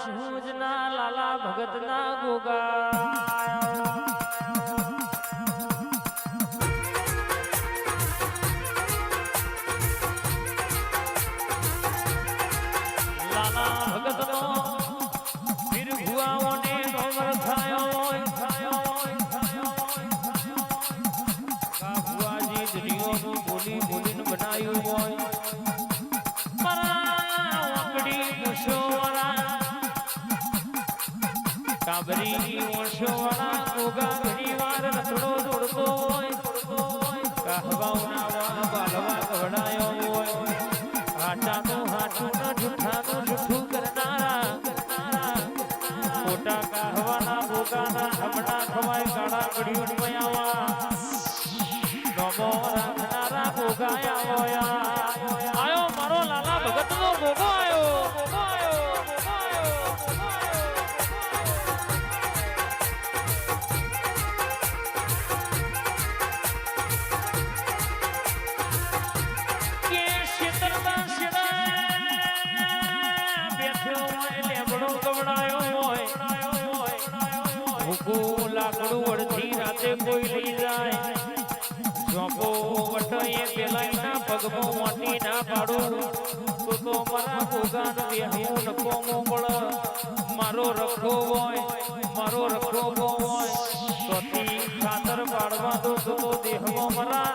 સિંહજના લાલા ભગતના ગોગા લાલા ભગતનો વીર ભુવાઓને ડોમર થાયો કા ભુવાજી દુનિયાનું બોલી બોલીને બનાવ્યું હોય કાબરી ઓશોવાળા ગોગા ઘણી વાર રથડો દોડતો હોય કહવાઓના વા બાલવા કવડાયો હોય હાટાનું હાટું ન જૂઠાનું જૂઠું કરનારા ખોટા કહવાના ગોગાના હમણા ખવાય કાળા ઘડીઓ મયાવા નમો રાખનારા ગોગાયા આયો મારો લાલા ભગતનો ગોગો આયો લાકડું અડધી રાતે કોઈ લઈ જાય ચોપો વટો એ પેલાઈના પગમાં મોટી ના પાડું તો મારા ગોગાન દેહું નકો મોકળ મારો રખો હોય તોથી ખાતર પાડવા દો તો દેહમાં મારા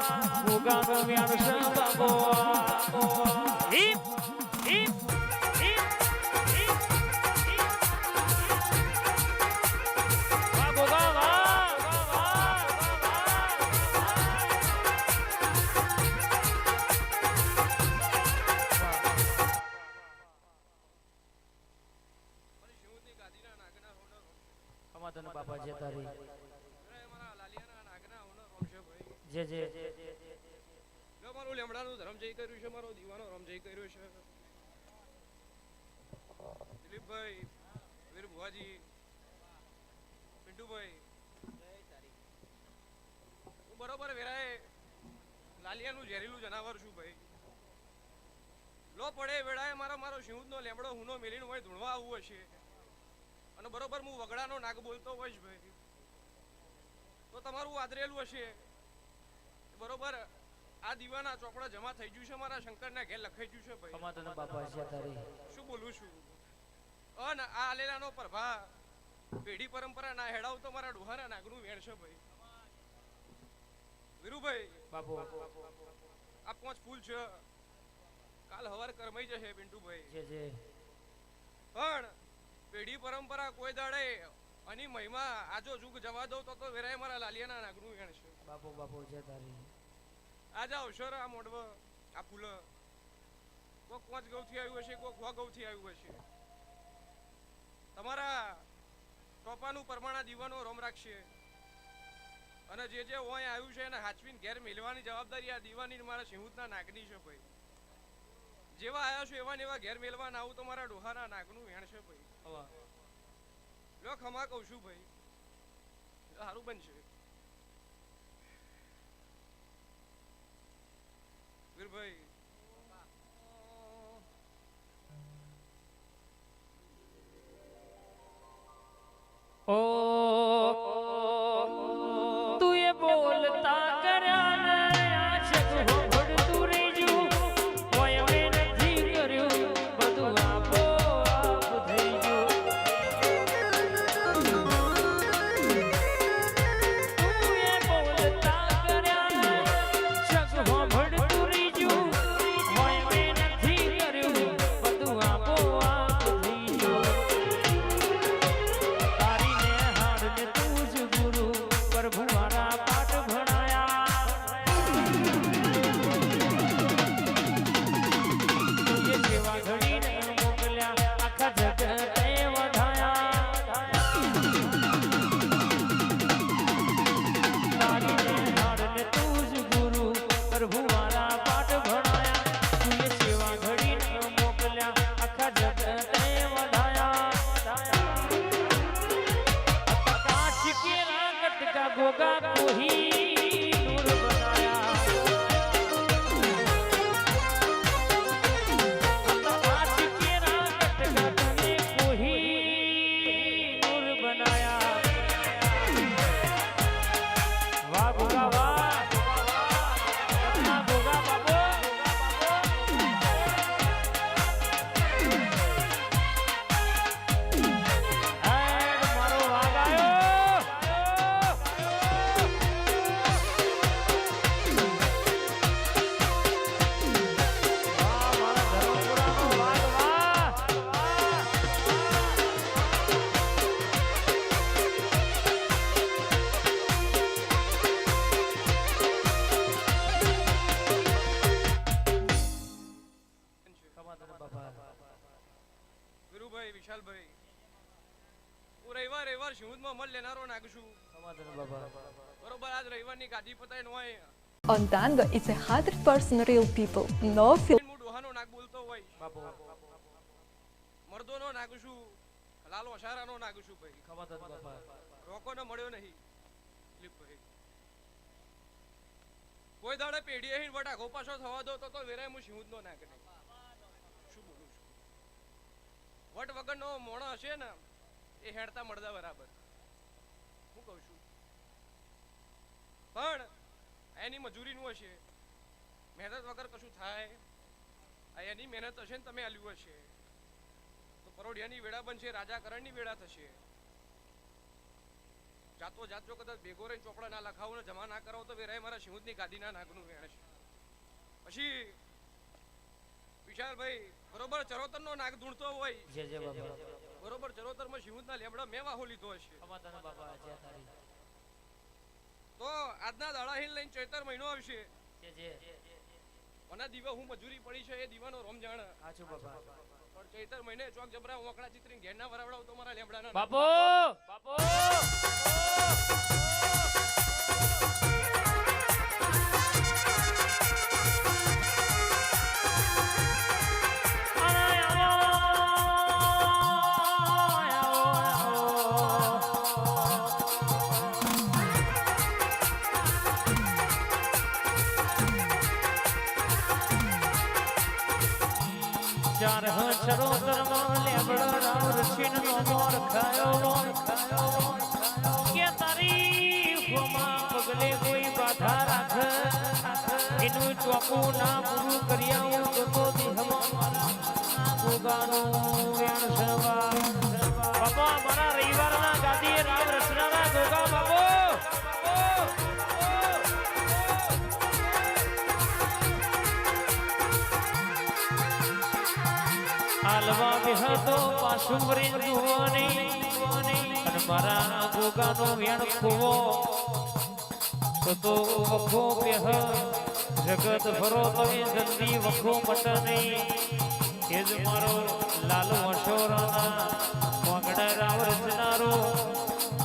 ગોગાન વ્યાણશે બાબો હિપ હિપ બાપા જે તારી જે જે મારું લેમડાનું ધર્મ જય કર્યું છે મારો દીવાનો રમ જય કર્યો છે દિલીપભાઈ વીર ભુવાજી પિન્ટુભાઈ હું બરોબર વેરાએ લાલિયાનું ઝેરીલું જનાવર છું ભાઈ લો પડે વેળાએ મારો સિંહનો લેમડો હુનો મેલીને હોય ધૂણવા આવવું હશે અને બરોબર હું વગડાનો નાગ બોલતો હોઈશ ભાઈ તો તમારું આદરેલું હશે બરોબર આ દીવાના ચોપડા જમા થઈ ગયું છે મારા શંકરના ઘેર લખાઈ ગયું છે ભાઈ અમાતને બાપા છે તારી શું બોલું છું અન આ આલેલાનો પ્રભા પેઢી પરંપરા ના હેડાવ તો મારા ડોહાના નાગનું વેણ છે ભાઈ વીરુભાઈ બાપુ આ 5 ફૂલ છે કાલ હવાર કરમાઈ જશે પિન્ટુભાઈ જે જે પણ પેઢી પરંપરા કોઈ દાડે અને મહિમા આજો જુગ જવા દો તો વેરાય મારા લાલિયાના નાગનું વેણ છે બાપુ છે તારી આજ અવસર આ મોડવ આ ફૂલ કોક 5 ગૌથી આવ્યું હશે કોક 6 ગૌથી આવ્યું હશે તમારા ટોપાનું પરમાણા દીવાનો રોમ રાખશે અને જે ઓય આવ્યું છે એને હાચવીને ઘેર મેલવાની જવાબદારી આ દીવાની મારા સિંહુતના નાગની છે ભાઈ જેવા આયા છો એવા ને એવા ઘેર મેલવા ના આવું તો મારા ડોહાના નાગનું વેણ છે ભાઈ લો ખમા કહું છું ભાઈ સારું બનશે વીરભાઈ ઓ તું એ બોલતા કર્યા ને આ જગ હોડતું રેજો કોઈ મે નથી કર્યું બધું આપો આપ થઈ ગયું તું એ બોલતા કર્યા ને જગ હોડતું રેજો કોઈ મે નથી કર્યું બધું આપો આપ થઈ ગયું गोगा कोही नूर बनाया आज के रात का तूने कोही વિશાલભાઈ હું રવિવાર શિવદમાં મળ લેનારો નાખશું બરોબર આજ રવિવારની ગાદી પતાઈ નો હોય Ontanga is 100% real people, no filter. હું ડોહાનો નાક બોલતો હોય મર્દોનો નાખશું લાલો અશારાનો નાખશું ભાઈ રોકોનો મળ્યો નહીં દિલીપભાઈ કોઈ દાડે પેઢી અહીં વટાકો પાછો થવા દો તો વેરાય હું શિવદનો નાખ નહીં શું બોલું છું વટ વગરનો મોણો હશે ને એ હેડતા મળદા બરાબર હું કહું છું પણ એની મજૂરીનું હશે મહેનત વગર કશું થાય આ એની મહેનત હશે ને તમે આલ્યું હશે તો પરોઢિયાની વેળા બનશે રાજાકરણની વેળા થશે જાતો જાત જો કદાચ ભેગો રહીને ચોપડા ના લખાવો ને જમા ના કરાવો તો વેરાય મારા શિવદની ગાદીના નાગનું વેણ છે પછી વિશાલભાઈ બરોબર ચરોતરનો નાગ ધૂણતો હોય બરોબર ચરોતરમાં શિવદના લેબડા મેં વાહો લીધો હશે તો આજના દાડાહીન લઈને ચૈતર મહિનો આવશે અને દીવા હું મજૂરી પડી છે એ દીવાનો રોમ જાણ પણ ચૈતર મહિને ચોક જબરા ઓકડા ચિત્રીને ઘેરના વરાવડાવ તો મારા લેબડાના બાપો ચાર ચરોતરમાં લેબડો રામ ઋષિનો મોર ખાયો કે તારી હોમાં પગલે કોઈ બાધા રાખ એનું ચોકું ના પૂરું કરી આવું તો દેહમાં ગોગાનું વેણ સવા બાપા મારા રવિવારના ગાદીએ રામ રચનાના ગોગા બાપો હાલવા બેહતો પાછું વરી જુવાની અને મારા ગોગાનો વેણ ખોવો તો વખો બેહ જગત ભરો તો એ જલ્દી વખો મટ નહીં એ જ મારો લાલો અશોરના વાગડા રાવ રચનારો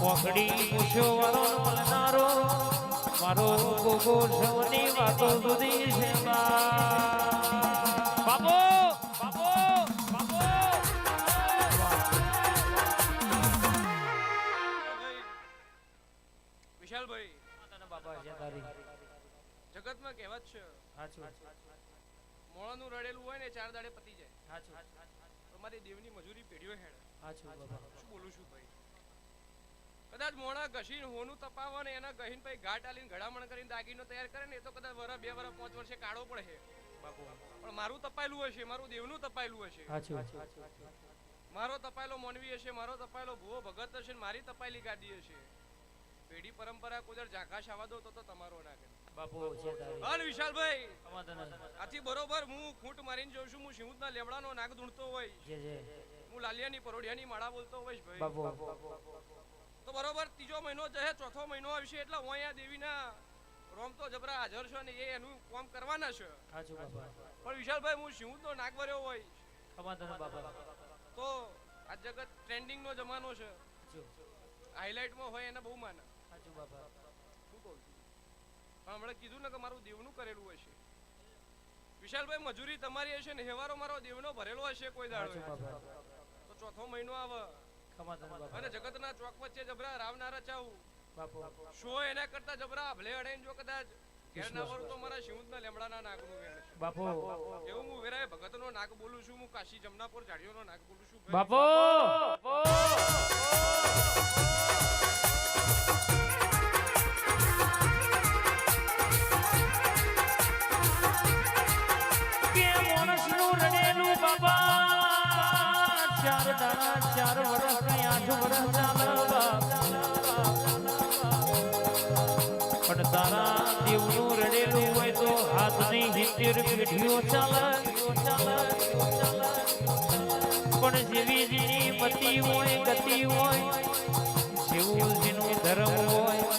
વાગડી પૂછો વાળો મળનારો મારો ગોગો સૌની વાતો સુધી છે બાપો વિશાલભાઈ જગતમાં કહેવત છે મોણાનું રડેલું હોય ને 4 દાડે પતી જાય તમારી દેવની મજૂરી પેઢીઓ હેડ શું બોલું છું ભાઈ કદાચ મોણા ઘસીને હોનું તપાવો ને એના ગહીન ભાઈ ઘાટ આલીને ઘડામણ કરીને દાગીનો તૈયાર કરે ને એ તો કદાચ વરા 2 વરા 5 વર્ષે કાળો પડે પણ મારું તપાયેલું હશે મારું દેવનું તપાયેલું હશે મારો તપાયેલો મોનવી હશે મારો તપાયેલો ભૂવો ભગત હશે મારી તપાયેલી ગાદી હશે પેઢી પરંપરા કોઈ ઝાંકાશ આવવા દો તો તમારો ના કરે બાપુ વિશાલભાઈ આથી બરોબર હું ખૂંટ મારીને જોઉં છું હું શિવદના લેબડાનો નાગ ધૂણતો હોય હું લાલિયાની પરોઢિયાની માળા બોલતો હોય ભાઈ તો બરોબર ત્રીજો મહિનો જશે ચોથો મહિનો આવશે એટલે હું અહીંયા દેવીના રોમ તો જબરા હાજર છે ને એ એનું કામ કરવાના છે પણ વિશાલભાઈ હું શિવદનો નાગ ભર્યો હોય તો આ જગત ટ્રેન્ડિંગ નો જમાનો છે હાઇલાઇટમાં હોય એને બહુ માને શું કહું છું પણ હમણાં કીધું ને કે મારું દેવનું કરેલું હશે વિશાલભાઈ મજૂરી તમારી હશે ને હેવારો મારો દેવનો ભરેલો હશે કોઈ દાડો તો ચોથો મહિનો આવે અને જગતના ચોક વચ્ચે જબરા રાવના રચાવું શો એના કરતા જબરા ભલે અડાઈને જો કદાચ ઘેર ના વરું તો મારા શિવદના લેમડાના નાગનું વેણ છે બાપો એવું હું વેરાય ભગતનો નાગ બોલું છું હું કાશી જમનાપુર જાડીઓનો નાગ બોલું છું બાપો કે માણસનું રડેલું બાપા 4 દાડા 4 વર્ષ ને 8 વર્ષ ચાલવા પણ તારા દેવનું રડેલું હોય તો હાથની 70 પેઢીઓ ચાલે પણ જેવી જેની મતિ હોય ગતિ હોય જેવું જેનું ધર્મ હોય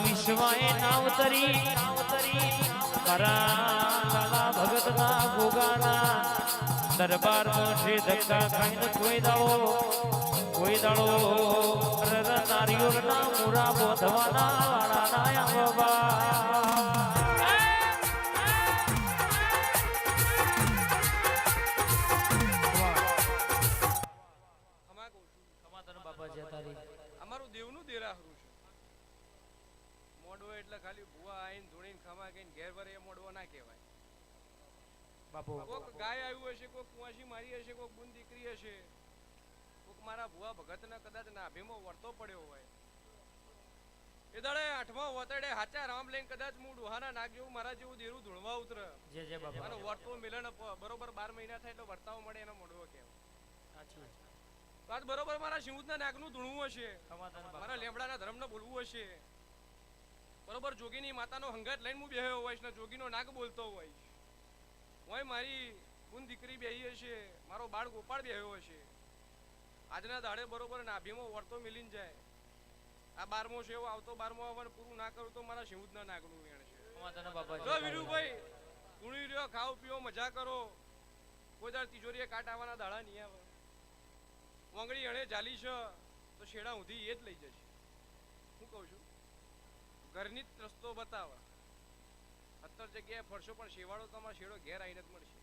વિશ્વાએ નાવતરી મારા લાલા ભગતના ગોગાના દરબારમાં છે ધક્કા ખાઈને કોઈ દાડો નારિયોળના મૂરા બોધવાના વાળાના બાબા ખમા કહું છું કમાતર બાપા છે તારી અમારું દેવનું દેરાહરું છે મોડવો એટલે ખાલી ભૂવા આઈને ધૂણીને ખમા કહીને ઘેર ભરે એ મોડવો ના કહેવાય બાપુ કોક ગાય આવ્યું હશે, કોક કુંવાસી મારી હશે, કોક બુન દીકરી હશે, કોક મારા ભુવા ભગતના કદાચ નાભીમાં વર્તો પડ્યો હોય એ દાડે 8મા વતડે હાચા રામ લઈને કદાચ હું ડોહાના નાગ જેવું મારા જેવું દેરું ધૂણવા ઉતર જે બાપા અને વર્તો મિલન બરોબર 12 મહિના થાય એટલે વર્તાવ મળે એનો મોડવો કહેવાય. સાચી તો આજ બરોબર મારા શિવના નાગનું ધૂણવું હશે, કમાતર મારા લેમડાના ધર્મને બોલવું હશે, બરોબર જોગીની માતાનો હંગાત લઈને હું બેહ્યો હોઈશ ને જોગીનો નાગ બોલતો હોઈશ, હોય મારી બુન દીકરી બેહી હશે, મારો બાળ ગોપાળ બેહ્યો હશે, આજના દાડે બરોબર નાભીમાં વર્તો મિલીને જાય. આ 12મો છે એવો આવતો 12મો આવવાનું પૂરું ના કરું તો મારા શિવના નાગનું વેણ છે. કમાતર બાપા જો વીરુભાઈ ધૂણી રહ્યો, ખાઓ પીઓ, મજા કરો, કોઈ દાડ તિજોરીએ કાટ આવવાના દાડા નહીં આવે. મોંગળી અણે જાલી છે તો શેડા ઊંધી એ જ લઈ જશે. હું કહું છું ઘરની જ રસ્તો બતાવે. 70 જગ્યાએ ફરશો પણ શેવાળો તમારો શેડો ઘેર આવીને જ મળશે.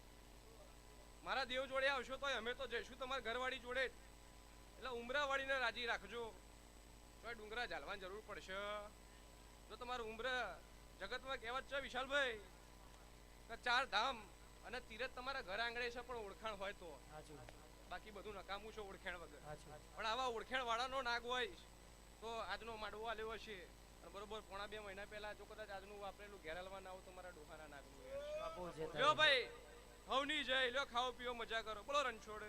મારા દેવ જોડે આવશો તો અમે તો જઈશું તમારા ઘરવાળી જોડે જ. એટલે ઉમરાવાળીને રાજી રાખજો. તો ડુંગરા ઝાલવાની જરૂર પડશે. જો તમારું ઉમરા જગતમાં કહેવત છે વિશાલભાઈ કે 4 ધામ અને તીરથ તમારા ઘર આંગણે છે પણ ઓળખાણ હોય તો, બાકી બધું નકામું છે ઓળખાણ વગર. પણ આવા ઓળખાણ વાળાનો નાગ હોય તો આજનો માડવો આલ્યો હશે અને બરોબર 1.5 મહિના પહેલા જો કદાચ આજનું વાપરેલું ઘેરાલવા ના આવું તમારા ડોહાના નાગનું. બાપુ છે લ્યો ભાઈ હવની જય, લ્યો ખાઓ પીઓ મજા કરો, બોલો રણછોડ.